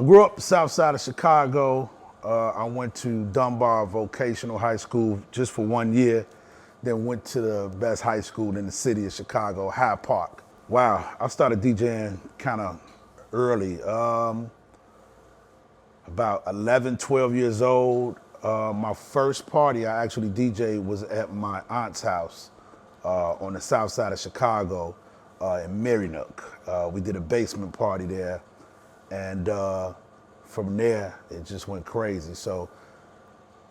I grew up south side of Chicago. I went to Dunbar Vocational High School just for 1 year, then went to the best high school in the city of Chicago, Hyde Park. Wow, I started DJing kind of early, about 11, 12 years old. My first party I actually DJed was at my aunt's house on the south side of Chicago in Mirrorball. We did a basement party there, and from there it just went crazy. So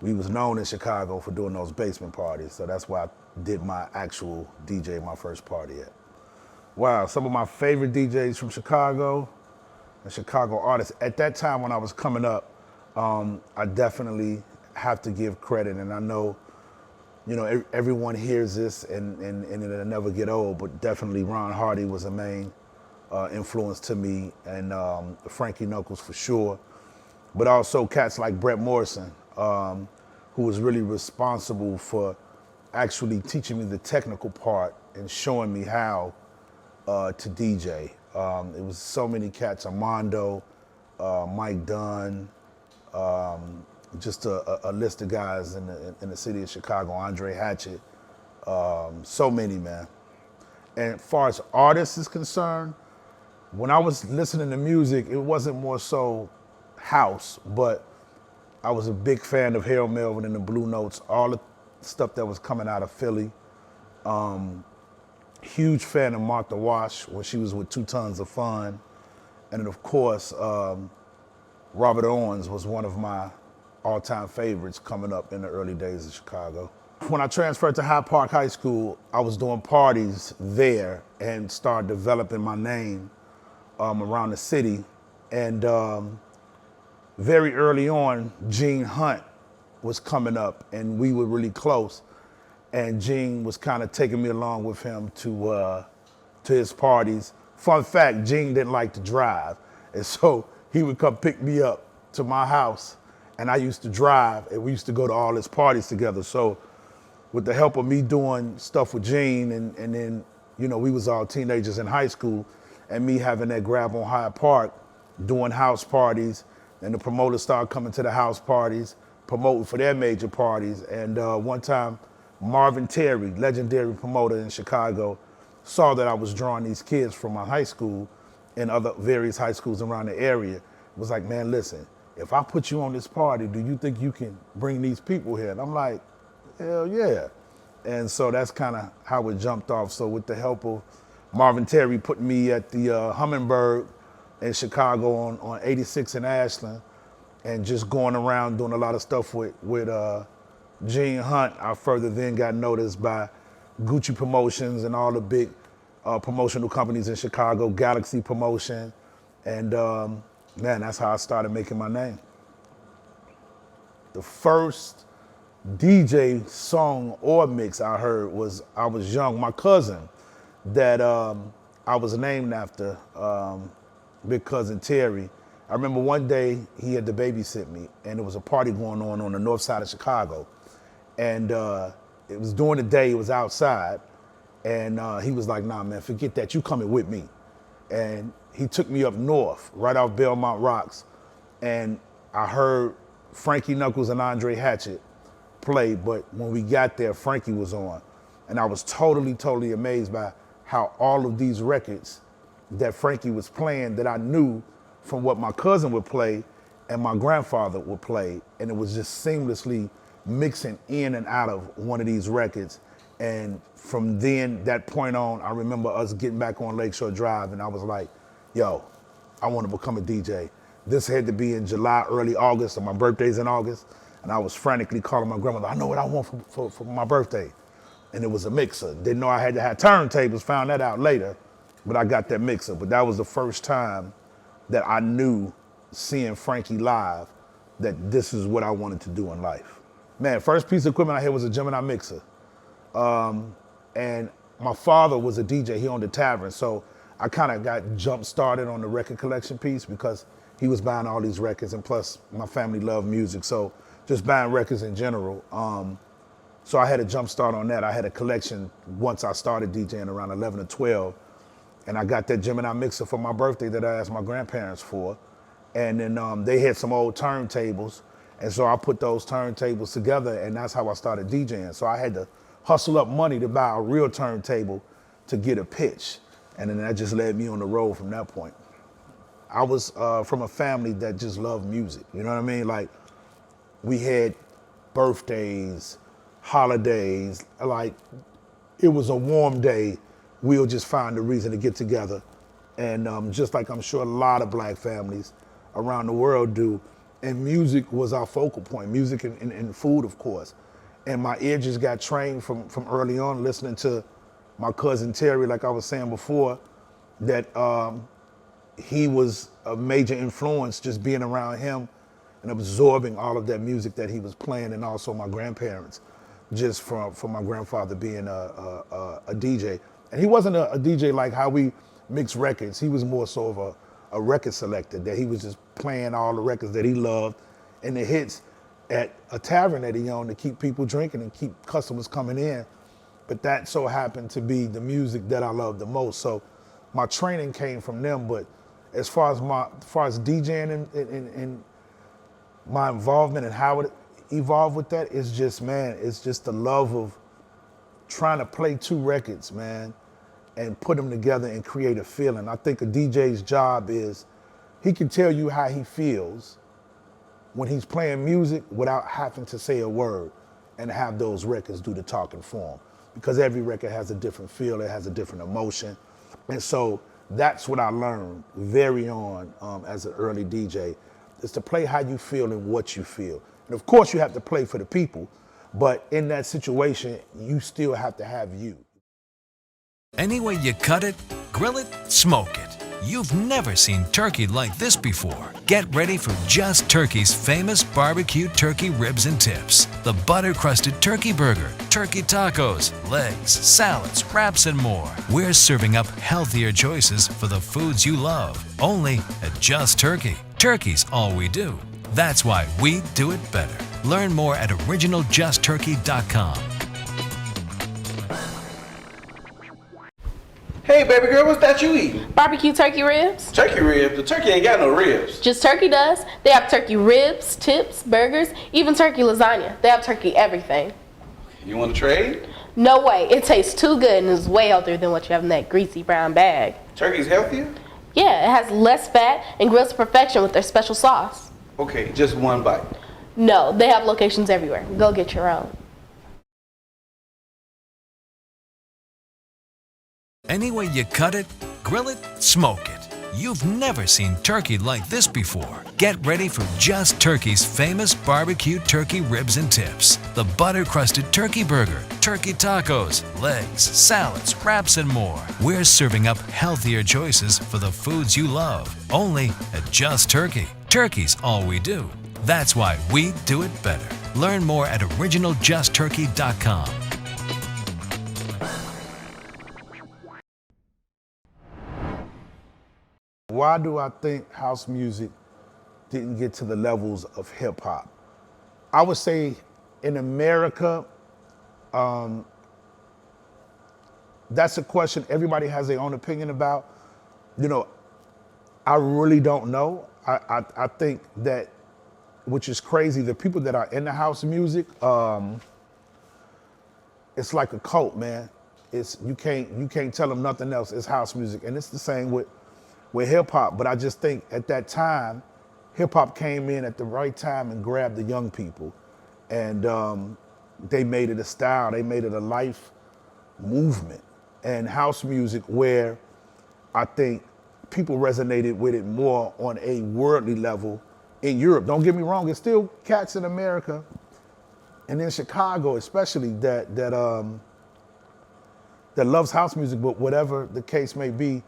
we was known in Chicago for doing those basement parties. So that's why I did my actual DJ, my first party at. Wow, some of my favorite DJs from Chicago, and Chicago artists. At that time when I was coming up, I definitely have to give credit, and I know, you know, everyone hears this and it'll never get old, but definitely Ron Hardy was a main influence to me, and Frankie Knuckles for sure, but also cats like Brett Morrison, who was really responsible for actually teaching me the technical part and showing me how to DJ. It was so many cats, Armando, Mike Dunn, just a list of guys in the city of Chicago, Andre Hatchett, so many, man. And as far as artists is concerned, when I was listening to music, it wasn't more so house, but I was a big fan of Harold Melvin and the Blue Notes, all the stuff that was coming out of Philly. Huge fan of Martha Wash when she was with 2 Tons of Fun. And then of course, Robert Owens was one of my all-time favorites coming up in the early days of Chicago. When I transferred to Hyde Park High School, I was doing parties there and started developing my name around the city. And very early on, Gene Hunt was coming up and we were really close. And Gene was kind of taking me along with him to his parties. Fun fact, Gene didn't like to drive. And so he would come pick me up to my house, and I used to drive, and we used to go to all his parties together. So with the help of me doing stuff with Gene, and then, you know, we was all teenagers in high school, and me having that grab on Hyde Park, doing house parties, and the promoters started coming to the house parties, promoting for their major parties. And one time, Marvin Terry, legendary promoter in Chicago, saw that I was drawing these kids from my high school and other various high schools around the area. Was like, man, listen, if I put you on this party, do you think you can bring these people here? And I'm like, hell yeah. And so that's kind of how it jumped off. So with the help of Marvin Terry putting me at the Hummingbird in Chicago on 86 and Ashland, and just going around doing a lot of stuff with Gene Hunt, I further then got noticed by Gucci Promotions and all the big promotional companies in Chicago, Galaxy Promotion, and man, that's how I started making my name. The first DJ song or mix I heard was, I was young, my cousin that I was named after, big cousin Terry. I remember one day he had to babysit me, and there was a party going on the north side of Chicago. And it was during the day, it was outside, and he was like, nah, man, forget that, you coming with me. And he took me up north, right off Belmont Rocks, and I heard Frankie Knuckles and Andre Hatchett play, but when we got there, Frankie was on. And I was totally amazed by how all of these records that Frankie was playing that I knew from what my cousin would play and my grandfather would play, and it was just seamlessly mixing in and out of one of these records. And from then, that point on, I remember us getting back on Lakeshore Drive, and I was like, yo, I want to become a DJ. This had to be in July, early August, and my birthday's in August, and I was frantically calling my grandmother, I know what I want for my birthday. And it was a mixer. Didn't know I had to have turntables, found that out later, but I got that mixer. But that was the first time that I knew, seeing Frankie live, that this is what I wanted to do in life. Man, first piece of equipment I had was a Gemini mixer. And my father was a DJ, he owned a tavern, so I kind of got jump started on the record collection piece because he was buying all these records, and plus my family loved music, so just buying records in general. So I had a jump start on that. I had a collection once I started DJing around 11 or 12, and I got that Gemini mixer for my birthday that I asked my grandparents for. And then they had some old turntables. And so I put those turntables together, and that's how I started DJing. So I had to hustle up money to buy a real turntable to get a pitch. And then that just led me on the road from that point. I was from a family that just loved music. You know what I mean? Like, we had birthdays, holidays, like it was a warm day, we'll just find a reason to get together. And just like I'm sure a lot of black families around the world do, and music was our focal point, music and food, of course. And my ear just got trained from early on, listening to my cousin Terry, like I was saying before, that he was a major influence, just being around him and absorbing all of that music that he was playing, and also my grandparents, just from my grandfather being a DJ. And he wasn't a DJ like how we mix records. He was more so of a record selector, that he was just playing all the records that he loved and the hits at a tavern that he owned to keep people drinking and keep customers coming in. But that so happened to be the music that I loved the most. So my training came from them. But as far as DJing and my involvement and how it evolved with that, it's just, man, it's just the love of trying to play two records, man, and put them together and create a feeling. I think a DJ's job is, he can tell you how he feels when he's playing music without having to say a word, and have those records do the talking for him. Because every record has a different feel, it has a different emotion. And so that's what I learned very on as an early DJ, is to play how you feel and what you feel. And of course you have to play for the people, but in that situation, you still have to have you. Any way you cut it, grill it, smoke it. You've never seen turkey like this before. Get ready for Just Turkey's famous barbecue turkey ribs and tips. The butter-crusted turkey burger, turkey tacos, legs, salads, wraps, and more. We're serving up healthier choices for the foods you love. Only at Just Turkey. Turkey's all we do. That's why we do it better. Learn more at originalJustTurkey.com. Hey, baby girl, what's that you eating? Barbecue turkey ribs. Turkey ribs? The turkey ain't got no ribs. Just Turkey does. They have turkey ribs, tips, burgers, even turkey lasagna. They have turkey everything. You want to trade? No way. It tastes too good and is way healthier than what you have in that greasy brown bag. Turkey's healthier? Yeah, it has less fat and grills to perfection with their special sauce. Okay, just one bite. No, they have locations everywhere. Go get your own. Any way you cut it, grill it, smoke it. You've never seen turkey like this before. Get ready for Just Turkey's famous barbecue turkey ribs and tips. The butter-crusted turkey burger, turkey tacos, legs, salads, wraps, and more. We're serving up healthier choices for the foods you love. Only at Just Turkey. Turkey's all we do. That's why we do it better. Learn more at originalJustTurkey.com. Why do I think house music didn't get to the levels of hip hop? I would say in America, that's a question everybody has their own opinion about. You know, I really don't know. I think that, which is crazy, the people that are in the house music, it's like a cult, man. It's you can't tell them nothing else. It's house music, and it's the same with hip hop. But I just think at that time, hip hop came in at the right time and grabbed the young people, and they made it a style. They made it a life movement. And house music, where I think people resonated with it more on a worldly level in Europe. Don't get me wrong, there's still cats in America and in Chicago especially that loves house music, but whatever the case may be,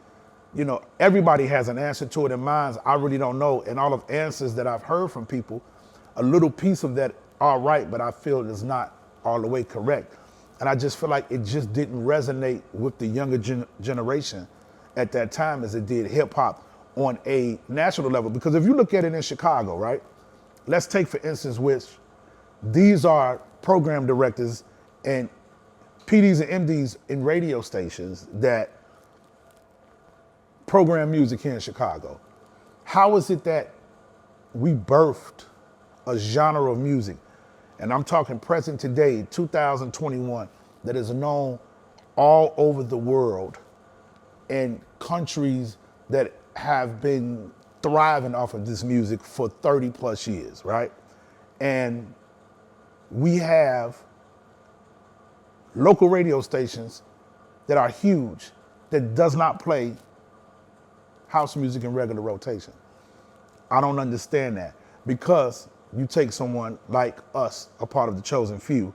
you know, everybody has an answer to it in minds. I really don't know. And all of answers that I've heard from people, a little piece of that are right, but I feel it's not all the way correct. And I just feel like it just didn't resonate with the younger generation at that time as it did hip hop on a national level. Because if you look at it in Chicago, right? Let's take for instance, which these are program directors and PDs and MDs in radio stations that program music here in Chicago. How is it that we birthed a genre of music, and I'm talking present today, 2021, that is known all over the world in countries that have been thriving off of this music for 30 plus years, right? And we have local radio stations that are huge that does not play house music in regular rotation. I don't understand that, because you take someone like us, a part of the chosen few,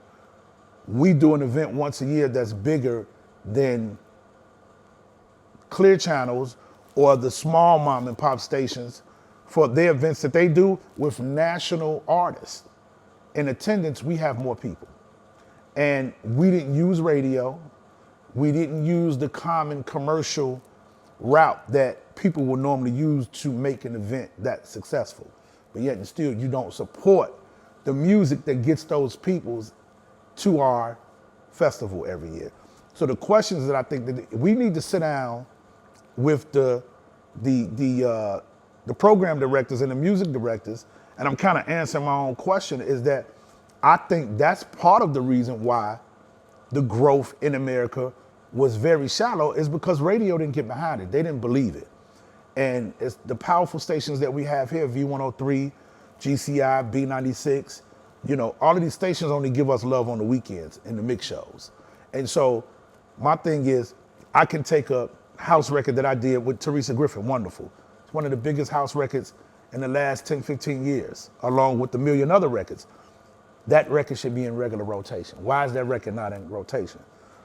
we do an event once a year that's bigger than Clear Channels or the small mom and pop stations for their events that they do with national artists. In attendance, we have more people. And we didn't use radio. We didn't use the common commercial route that people will normally use to make an event that successful. But yet and still, you don't support the music that gets those people to our festival every year. So the questions that I think that we need to sit down with the program directors and the music directors, and I'm kind of answering my own question, is that I think that's part of the reason why the growth in America was very shallow, is because radio didn't get behind it. They didn't believe it. And it's the powerful stations that we have here, V103, GCI, B96, all of these stations only give us love on the weekends in the mix shows. And so my thing is, I can take a house record that I did with Teresa Griffin, wonderful. It's one of the biggest house records in the last 10, 15 years, along with a million other records. That record should be in regular rotation. Why is that record not in rotation?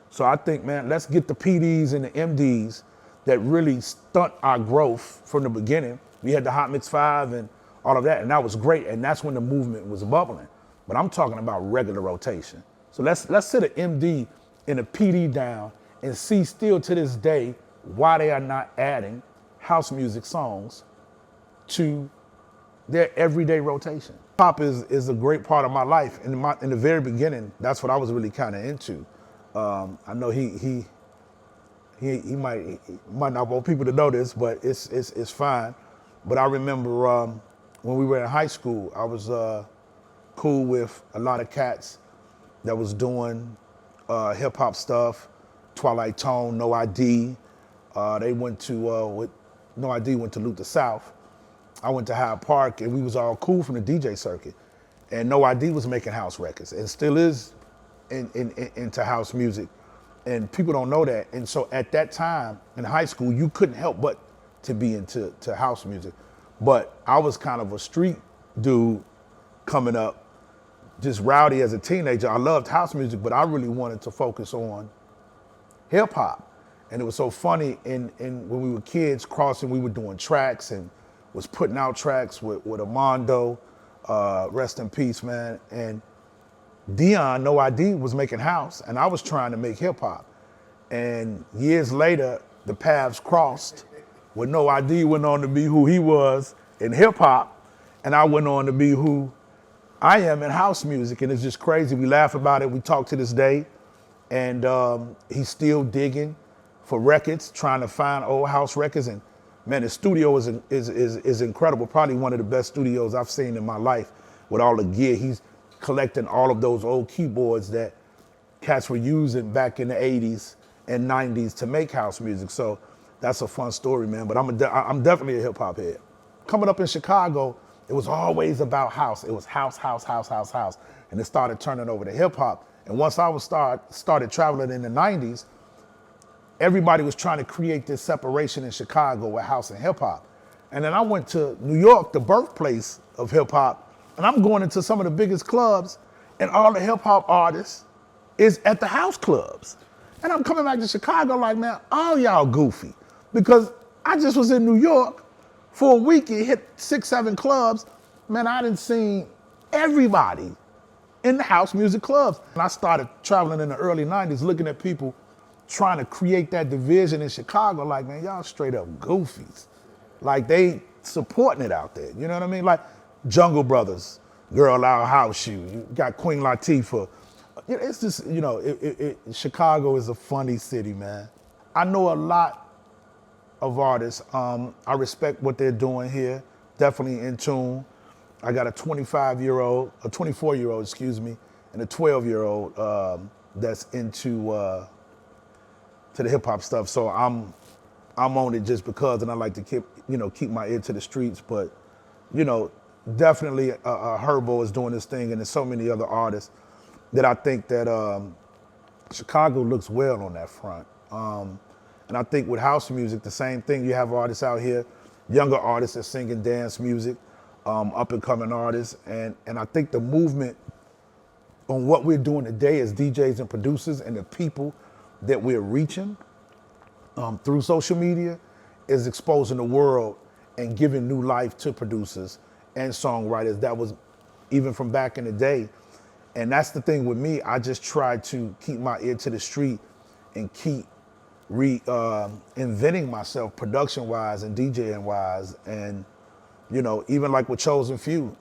So I think, man, let's get the PDs and the MDs that really stunt our growth from the beginning. We had the Hot Mix 5 and all of that, and that was great, and that's when the movement was bubbling. But I'm talking about regular rotation. So let's sit an MD and a PD down and see still to this day why they are not adding house music songs to their everyday rotation. Pop is a great part of my life. In the very beginning, that's what I was really kind of into. I know he might not want people to know this, but it's fine. But I remember when we were in high school, I was cool with a lot of cats that was doing hip hop stuff. Twilight Tone, No ID. They went to with No ID went to Luther South. I went to Hyde Park, and we was all cool from the DJ circuit. And No ID was making house records, and still is into house music. And people don't know that. And so at that time in high school, you couldn't help but to be into house music. But I was kind of a street dude coming up, just rowdy as a teenager. I loved house music, but I really wanted to focus on hip hop. And it was so funny, when we were kids crossing, we were doing tracks and was putting out tracks with Armando, rest in peace, man. And Dion, No ID, was making house, and I was trying to make hip hop. And years later, the paths crossed, where No ID went on to be who he was in hip hop, and I went on to be who I am in house music. And it's just crazy. We laugh about it. We talk to this day, and he's still digging for records, trying to find old house records. And man, his studio is incredible. Probably one of the best studios I've seen in my life, with all the gear. He's collecting all of those old keyboards that cats were using back in the 80s and 90s to make house music. So that's a fun story, man. But I'm definitely a hip hop head. Coming up in Chicago, it was always about house. It was house, house, house, house, house. And it started turning over to hip hop. And once I was started traveling in the 90s, everybody was trying to create this separation in Chicago with house and hip hop. And then I went to New York, the birthplace of hip hop, and I'm going into some of the biggest clubs, and all the hip hop artists is at the house clubs. And I'm coming back to Chicago like, man, all y'all goofy. Because I just was in New York for a week and hit 6, 7 clubs. Man, I done seen everybody in the house music clubs. And I started traveling in the early 90s, looking at people trying to create that division in Chicago, like, man, y'all straight up goofies. Like, they supporting it out there, you know what I mean? Like Jungle Brothers, Girl, I'll House You. You got Queen Latifah. It's just, Chicago is a funny city, man. I know a lot of artists. I respect what they're doing here, definitely in tune. I got a 25-year-old, a 24-year-old, excuse me, and a 12-year-old that's into to the hip hop stuff. So I'm on it just because, and I like to keep my ear to the streets. But definitely Herbo is doing this thing, and there's so many other artists that I think that Chicago looks well on that front. And I think with house music, the same thing. You have artists out here, younger artists that sing and dance music, up and coming artists, and I think the movement on what we're doing today as DJs and producers and the people that we're reaching through social media is exposing the world and giving new life to producers and songwriters that was even from back in the day. And that's the thing with me. I just try to keep my ear to the street and keep inventing myself production-wise and DJing-wise. And, even like with Chosen Few,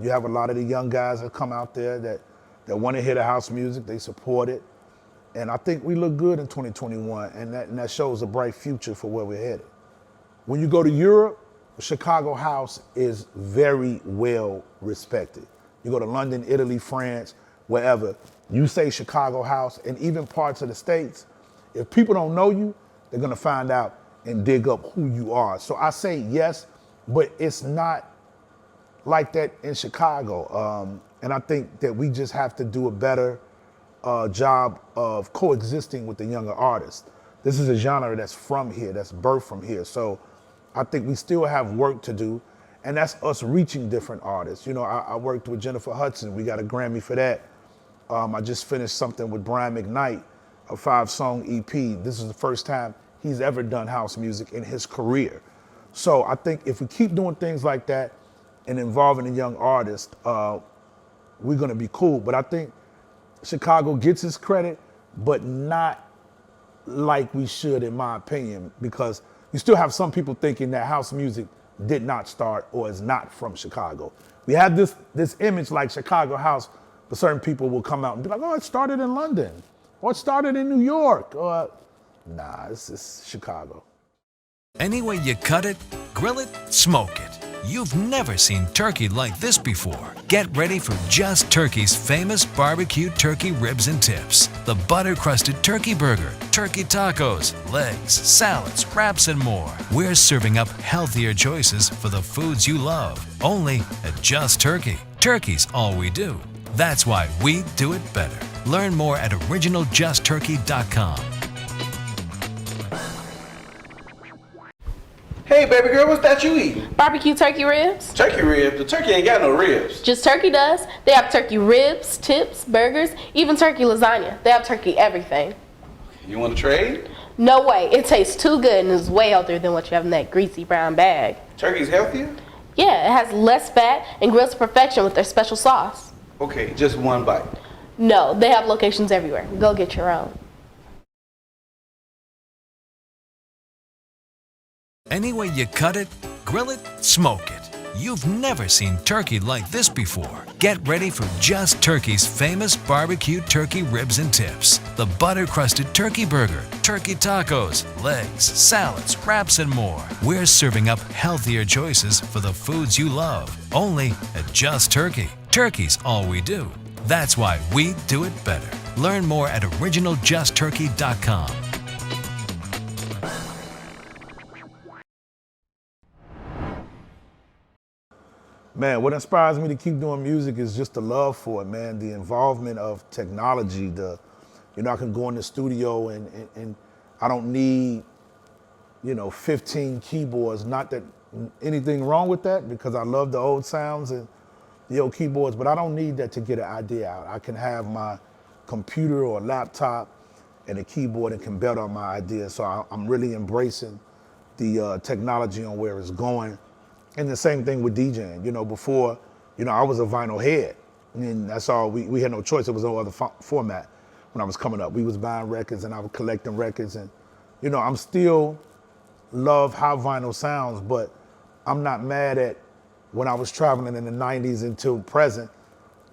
you have a lot of the young guys that come out there that want to hear the house music, they support it. And I think we look good in 2021, and that shows a bright future for where we're headed. When you go to Europe, Chicago house is very well respected. You go to London, Italy, France, wherever, you say Chicago house, and even parts of the States, if people don't know you, they're gonna find out and dig up who you are. So I say yes, but it's not like that in Chicago. And I think that we just have to do a better job of coexisting with the younger artists. This is a genre that's from here, that's birthed from here. So I think we still have work to do, and that's us reaching different artists. I worked with Jennifer Hudson. We got a Grammy for that. I just finished something with Brian McKnight, a 5-song EP. This is the first time he's ever done house music in his career. So I think if we keep doing things like that and involving the young artists, we're gonna be cool. But I think Chicago gets its credit, but not like we should, in my opinion, because you still have some people thinking that house music did not start or is not from Chicago. We have this image like Chicago house, but certain people will come out and be like, oh, it started in London, or it started in New York, or nah, it's Chicago. Any way you cut it, grill it, smoke it. You've never seen turkey like this before. Get ready for Just Turkey's famous barbecue turkey ribs and tips. The butter-crusted turkey burger, turkey tacos, legs, salads, wraps, and more. We're serving up healthier choices for the foods you love. Only at Just Turkey. Turkey's all we do. That's why we do it better. Learn more at originalJustTurkey.com. Hey, baby girl, what's that you eating? Barbecue turkey ribs. Turkey ribs? The turkey ain't got no ribs. Just turkey does. They have turkey ribs, tips, burgers, even turkey lasagna. They have turkey everything. You want to trade? No way. It tastes too good and is way healthier than what you have in that greasy brown bag. Turkey's healthier? Yeah, it has less fat and grills to perfection with their special sauce. Okay, just one bite. No, they have locations everywhere. Go get your own. Any way you cut it, grill it, smoke it. You've never seen turkey like this before. Get ready for Just Turkey's famous barbecue turkey ribs and tips. The butter-crusted turkey burger, turkey tacos, legs, salads, wraps, and more. We're serving up healthier choices for the foods you love. Only at Just Turkey. Turkey's all we do. That's why we do it better. Learn more at originalJustTurkey.com. Man, what inspires me to keep doing music is just the love for it, man. The involvement of technology. I can go in the studio and I don't need, 15 keyboards. Not that anything wrong with that, because I love the old sounds and the old keyboards, but I don't need that to get an idea out. I can have my computer or laptop and a keyboard and can bet on my idea. So I'm really embracing the technology on where it's going. And the same thing with DJing. Before, I was a vinyl head, and that's all. We had no choice. There was no other format when I was coming up. We was buying records and I was collecting records, and I'm still love how vinyl sounds, but I'm not mad at when I was traveling in the 90s until present,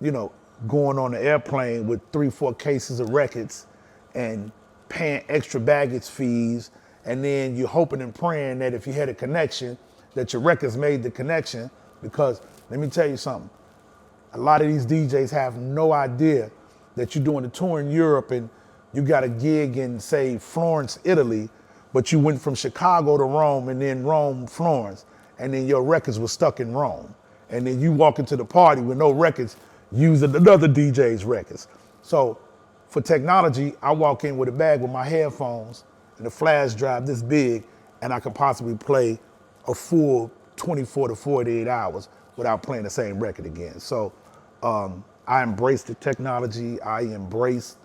going on the airplane with 3-4 cases of records and paying extra baggage fees, and then you're hoping and praying that if you had a connection, that your records made the connection, because Let me tell you something. A lot of these DJs have no idea that you're doing a tour in Europe and you got a gig in, say, Florence, Italy, but you went from Chicago to Rome and then Rome, Florence, and then your records were stuck in Rome. And then you walk into the party with no records using another DJ's records. So for technology, I walk in with a bag with my headphones and a flash drive this big, and I could possibly play a full 24 to 48 hours without playing the same record again. So I embrace the technology. I embrace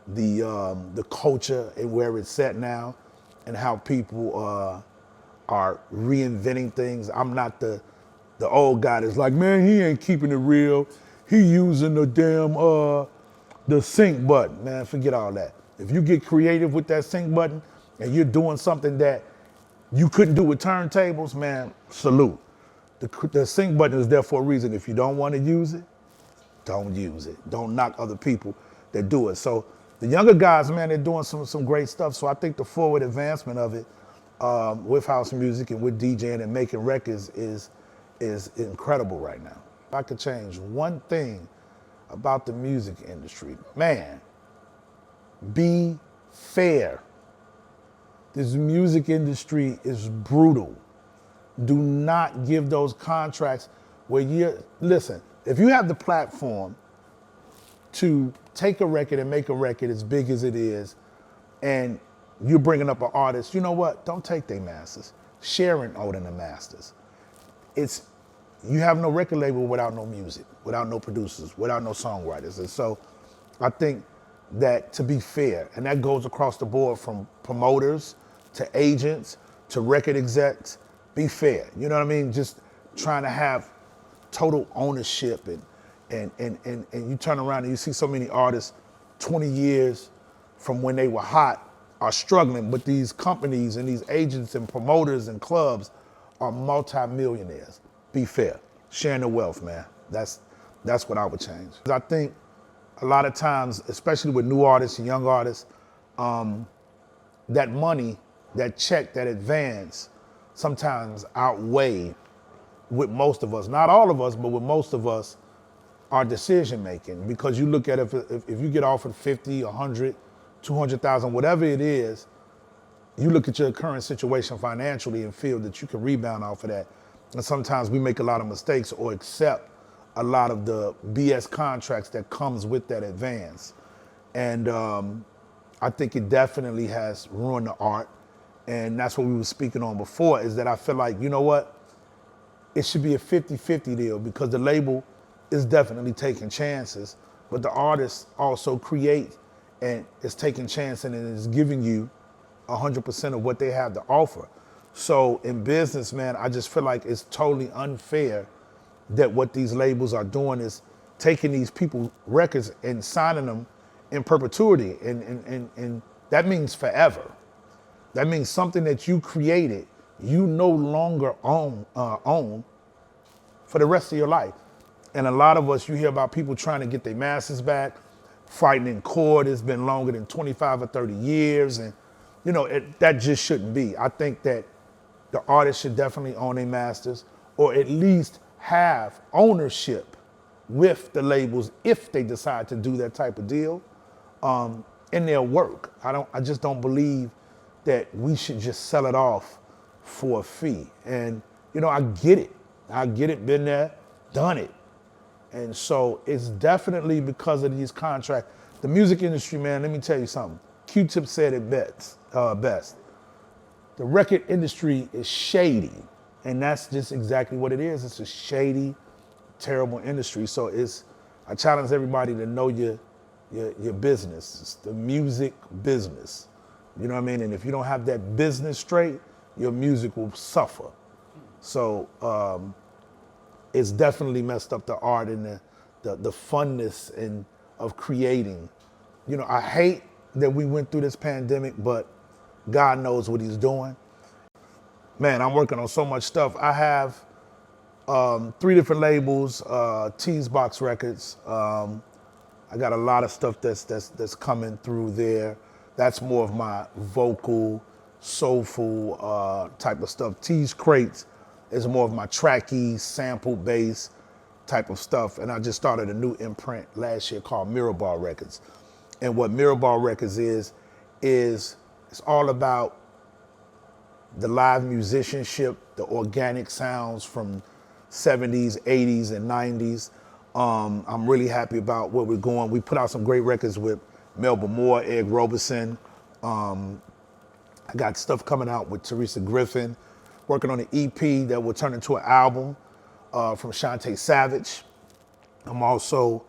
the culture and where it's at now and how people are reinventing things. I'm not the old guy that's like, man, he ain't keeping it real. He using the damn, the sync button. Man, forget all that. If you get creative with that sync button and you're doing something that you couldn't do with turntables, man, salute. The sync button is there for a reason. If you don't want to use it, don't use it. Don't knock other people that do it. So the younger guys, man, they're doing some great stuff. So I think the forward advancement of it with house music and with DJing and making records is incredible right now. If I could change one thing about the music industry, man, be fair. This music industry is brutal. Do not give those contracts where listen, if you have the platform to take a record and make a record as big as it is, and you're bringing up an artist, you know what? Don't take their masters. Sharon Odin the masters. You have no record label without no music, without no producers, without no songwriters. And so I think that to be fair, and that goes across the board from promoters to agents to record execs, be fair. You know what I mean? Just trying to have total ownership and you turn around and you see so many artists 20 years from when they were hot are struggling, but these companies and these agents and promoters and clubs are multi-millionaires. Be fair. Sharing the wealth, man. That's what I would change. I think a lot of times, especially with new artists and young artists, that money, that check, that advance sometimes outweigh with most of us, not all of us, but with most of us, our decision making. Because you look at if you get offered 50, 100, 200,000, whatever it is, you look at your current situation financially and feel that you can rebound off of that. And sometimes we make a lot of mistakes or accept a lot of the BS contracts that comes with that advance. And I think it definitely has ruined the art. And that's what we were speaking on before, is that I feel like, you know what? It should be a 50-50 deal, because the label is definitely taking chances, but the artist also create and is taking chances and is giving you 100% of what they have to offer. So in business, man, I just feel like it's totally unfair that what these labels are doing is taking these people's records and signing them in perpetuity. And that means forever. That means something that you created, you no longer own for the rest of your life. And a lot of us, you hear about people trying to get their masters back, fighting in court. It's been longer than 25 or 30 years. And, you know, that just shouldn't be. I think that the artist should definitely own their masters, or at least have ownership with the labels if they decide to do that type of deal in their work. I just don't believe that we should just sell it off for a fee. And, you know, I get it, been there, done it. And so it's definitely because of these contracts. The music industry, man, let me tell you something. Q-Tip said it best. The record industry is shady, and that's just exactly what it is. It's a shady, terrible industry. So I challenge everybody to know your business. It's the music business. You know what I mean? And if you don't have that business straight, your music will suffer. So it's definitely messed up the art and the funness of creating. You know, I hate that we went through this pandemic, but God knows what he's doing. Man, I'm working on so much stuff. I have 3 different labels, Tease Box Records. I got a lot of stuff that's coming through there. That's more of my vocal, soulful type of stuff. Tease Crates is more of my tracky, sample bass. type of stuff. And I just started a new imprint last year called Mirrorball Records. And what Mirrorball Records is it's all about the live musicianship, the organic sounds from 70s, 80s, and 90s. I'm really happy about where we're going. We put out some great records with Melba Moore, Ed Robeson. I got stuff coming out with Teresa Griffin, working on an EP that will turn into an album from Shantae Savage. I'm also,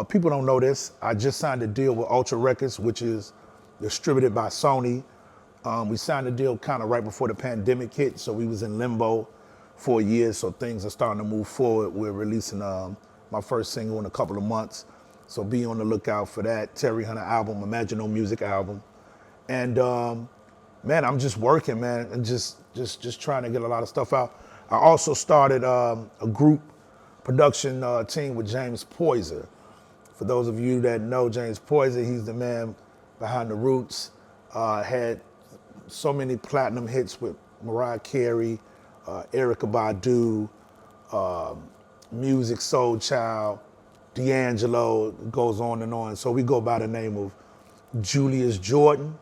people don't know this, I just signed a deal with Ultra Records, which is distributed by Sony. We signed a deal kind of right before the pandemic hit, so we was in limbo for a year, so things are starting to move forward. We're releasing my first single in a couple of months, so be on the lookout for that. Terry Hunter album, Imagine No Music album. And man, I'm just working, man, and just trying to get a lot of stuff out. I also started a group production team with James Poyser. For those of you that know James Poyser, he's the man behind The Roots. Had so many platinum hits with Mariah Carey, Erykah Badu, Music Soul Child, D'Angelo, goes on and on. So we go by the name of Julius Jordan,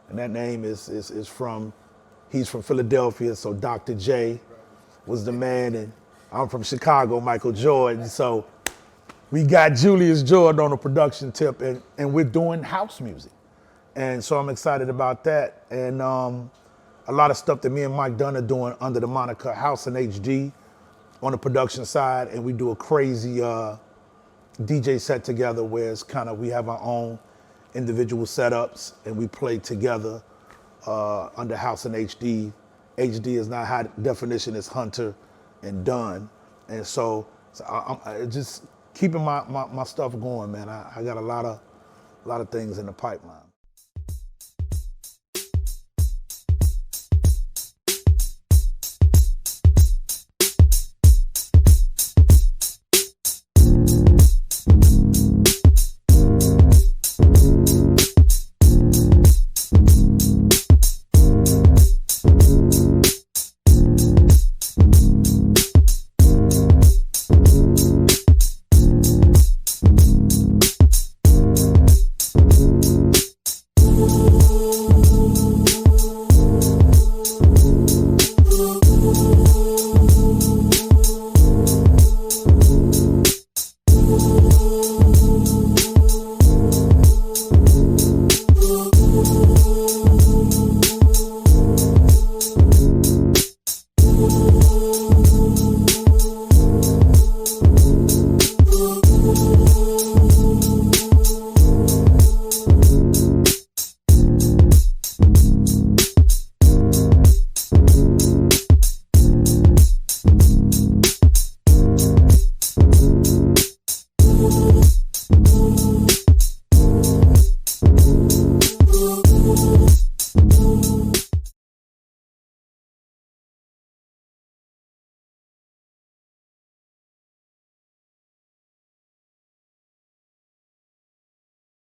and that name is from, he's from Philadelphia, so Dr. J was the man, and I'm from Chicago, Michael Jordan. So we got Julius Jordan on the production tip, and we're doing house music. And so I'm excited about that. And a lot of stuff that me and Mike Dunn are doing under the moniker House in HD on the production side. And we do a crazy DJ set together where it's kind of, we have our own individual setups and we play together under House in HD. HD is not high definition, it's Hunter and Dunn. And so I'm just keeping my stuff going, man. I got a lot of things in the pipeline.